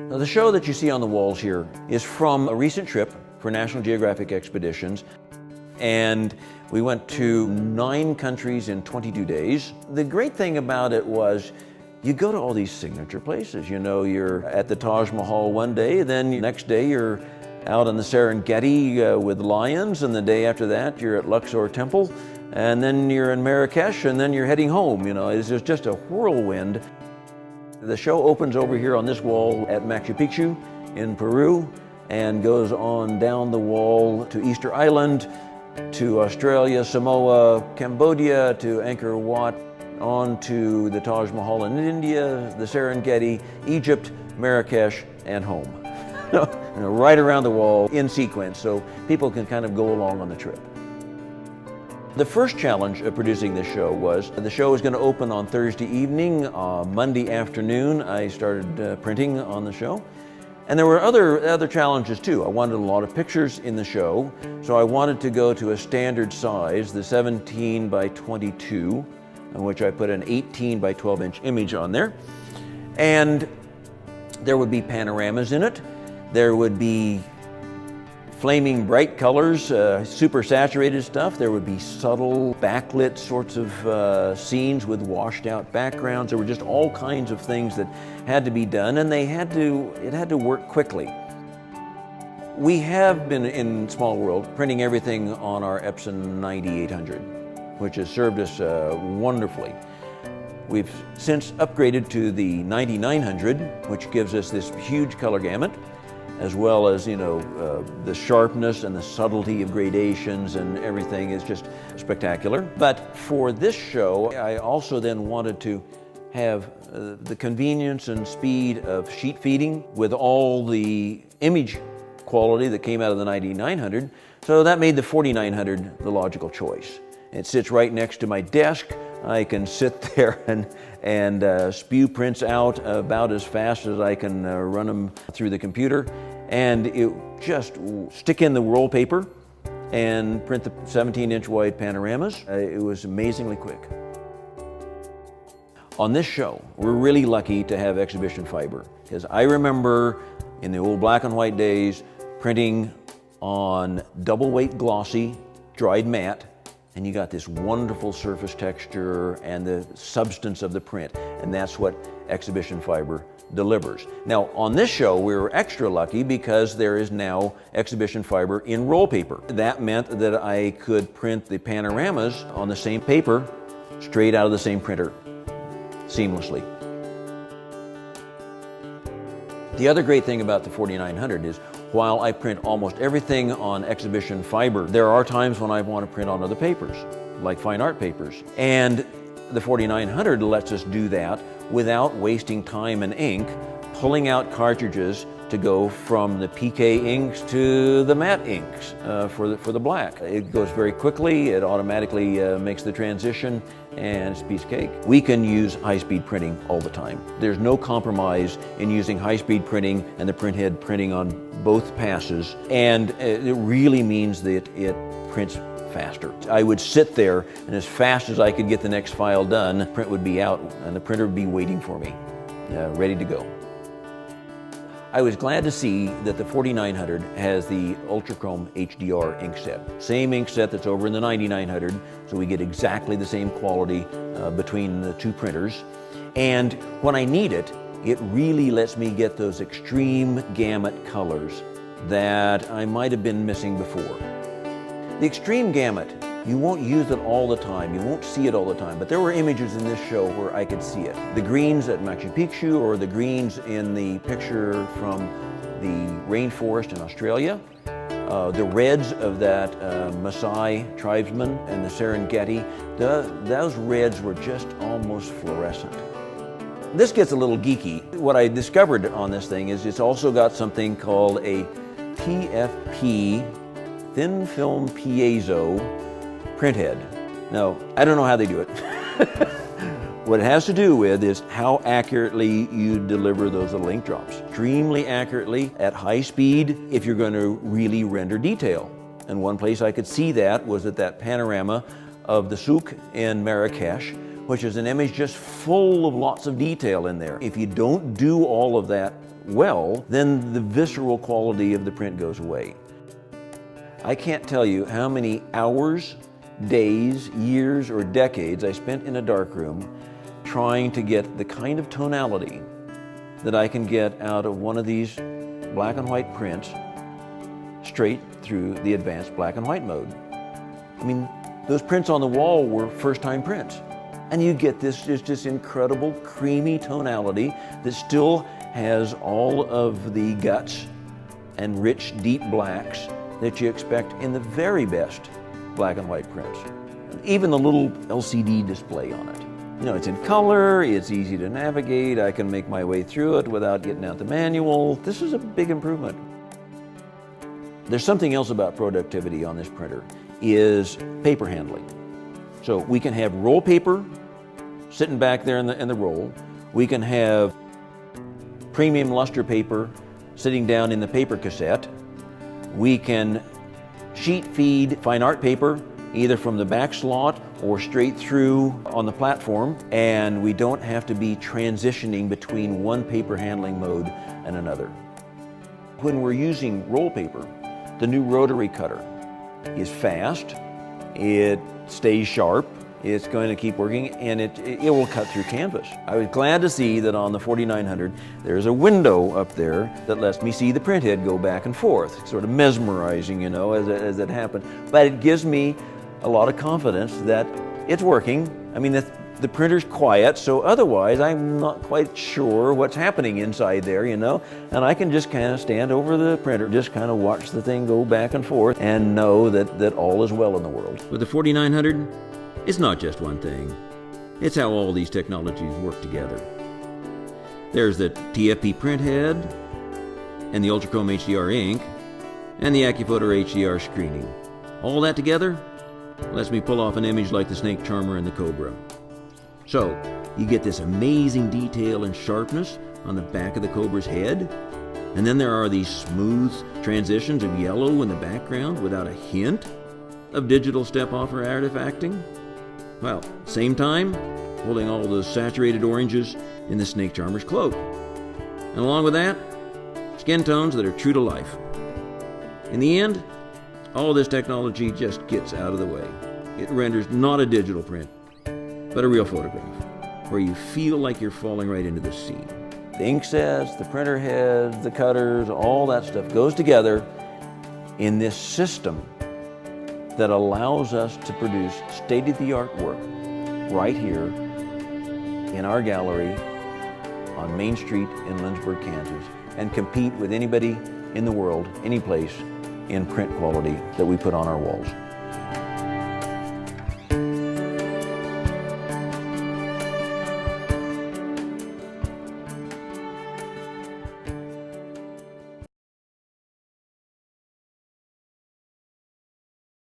Now, the show that you see on the walls here is from a recent trip for National Geographic expeditions, and we went to 9 countries in 22 days. The great thing about it was you go to all these signature places. You know, you're at the Taj Mahal one day, then the next day you're out on the Serengeti with lions, and the day after that you're at Luxor Temple, and then you're in Marrakesh, and then you're heading home. You know, it's just a whirlwind. The show opens over here on this wall at Machu Picchu in Peru and goes on down the wall to Easter Island, to Australia, Samoa, Cambodia, to Angkor Wat, on to the Taj Mahal in India, the Serengeti, Egypt, Marrakesh, and home. You know, right around the wall in sequence, so people can kind of go along on the trip. The first challenge of producing this show was the show was going to open on Thursday evening. Monday afternoon, I started printing on the show. And there were other challenges too. I wanted a lot of pictures in the show, so I wanted to go to a standard size, the 17 by 22, in which I put an 18 by 12 inch image on there. And there would be panoramas in it. There would be flaming bright colors, super saturated stuff. There would be subtle backlit sorts of scenes with washed out backgrounds. There were just all kinds of things that had to be done, and it had to work quickly. We have been in Small World printing everything on our Epson 9800, which has served us wonderfully. We've since upgraded to the 9900, which gives us this huge color gamut, as well as, you know, the sharpness and the subtlety of gradations, and everything is just spectacular. But for this show, I also then wanted to have the convenience and speed of sheet feeding with all the image quality that came out of the 9900. So that made the 4900 the logical choice. It sits right next to my desk. I can sit there and spew prints out about as fast as I can run them through the computer, and it just stick in the roll paper and print the 17-inch wide panoramas. It was amazingly quick. On this show, we're really lucky to have exhibition fiber, because I remember in the old black and white days printing on double weight glossy dried matte, and you got this wonderful surface texture and the substance of the print, and that's what exhibition fiber delivers. Now, on this show, we were extra lucky because there is now exhibition fiber in roll paper. That meant that I could print the panoramas on the same paper, straight out of the same printer, seamlessly. The other great thing about the 4900 is, while I print almost everything on exhibition fiber, there are times when I want to print on other papers, like fine art papers. And the 4900 lets us do that without wasting time and ink, pulling out cartridges to go from the PK inks to the matte inks for the black. It goes very quickly, it automatically makes the transition, and it's a piece of cake. We can use high-speed printing all the time. There's no compromise in using high-speed printing and the printhead printing on both passes, and it really means that it prints faster. I would sit there, and as fast as I could get the next file done, the print would be out and the printer would be waiting for me, ready to go. I was glad to see that the 4900 has the UltraChrome HDR ink set. Same ink set that's over in the 9900, so we get exactly the same quality between the two printers. And when I need it, it really lets me get those extreme gamut colors that I might have been missing before. The extreme gamut, you won't use it all the time, you won't see it all the time, but there were images in this show where I could see it. The greens at Machu Picchu, or the greens in the picture from the rainforest in Australia, the reds of that Maasai tribesman and the Serengeti, those reds were just almost fluorescent. This gets a little geeky. What I discovered on this thing is it's also got something called a TFP, thin film piezo printhead. Now, I don't know how they do it. What it has to do with is how accurately you deliver those little ink drops. Extremely accurately at high speed if you're going to really render detail. And one place I could see that was at that panorama of the souk in Marrakesh, which is an image just full of lots of detail in there. If you don't do all of that well, then the visceral quality of the print goes away. I can't tell you how many hours, days, years, or decades I spent in a darkroom trying to get the kind of tonality that I can get out of one of these black and white prints straight through the advanced black and white mode. I mean, those prints on the wall were first-time prints. And you get this incredible creamy tonality that still has all of the guts and rich, deep blacks that you expect in the very best black and white prints. Even the little LCD display on it. You know, it's in color, it's easy to navigate, I can make my way through it without getting out the manual. This is a big improvement. There's something else about productivity on this printer, is paper handling. So we can have roll paper sitting back there in the roll. We can have premium luster paper sitting down in the paper cassette. We can sheet feed fine art paper either from the back slot or straight through on the platform, and we don't have to be transitioning between one paper handling mode and another. When we're using roll paper, the new rotary cutter is fast, it stays sharp, it's going to keep working, and it will cut through canvas. I was glad to see that on the 4900 there's a window up there that lets me see the print head go back and forth. It's sort of mesmerizing, you know, as it happened. But it gives me a lot of confidence that it's working. I mean, the printer's quiet, so otherwise I'm not quite sure what's happening inside there, you know, and I can just kind of stand over the printer, just kind of watch the thing go back and forth and know that all is well in the world. With the 4900, it's not just one thing. It's how all these technologies work together. There's the TFP print head, and the UltraChrome HDR ink, and the AccuPhoto HDR screening. All that together lets me pull off an image like the snake charmer and the cobra. So, you get this amazing detail and sharpness on the back of the cobra's head, and then there are these smooth transitions of yellow in the background without a hint of digital step-off or artifacting. Well, same time, holding all those saturated oranges in the snake charmer's cloak. And along with that, skin tones that are true to life. In the end, all this technology just gets out of the way. It renders not a digital print, but a real photograph, where you feel like you're falling right into the scene. The ink sets, the printer heads, the cutters, all that stuff goes together in this system that allows us to produce state-of-the-art work right here in our gallery on Main Street in Lynchburg, Kansas, and compete with anybody in the world, any place, in print quality that we put on our walls.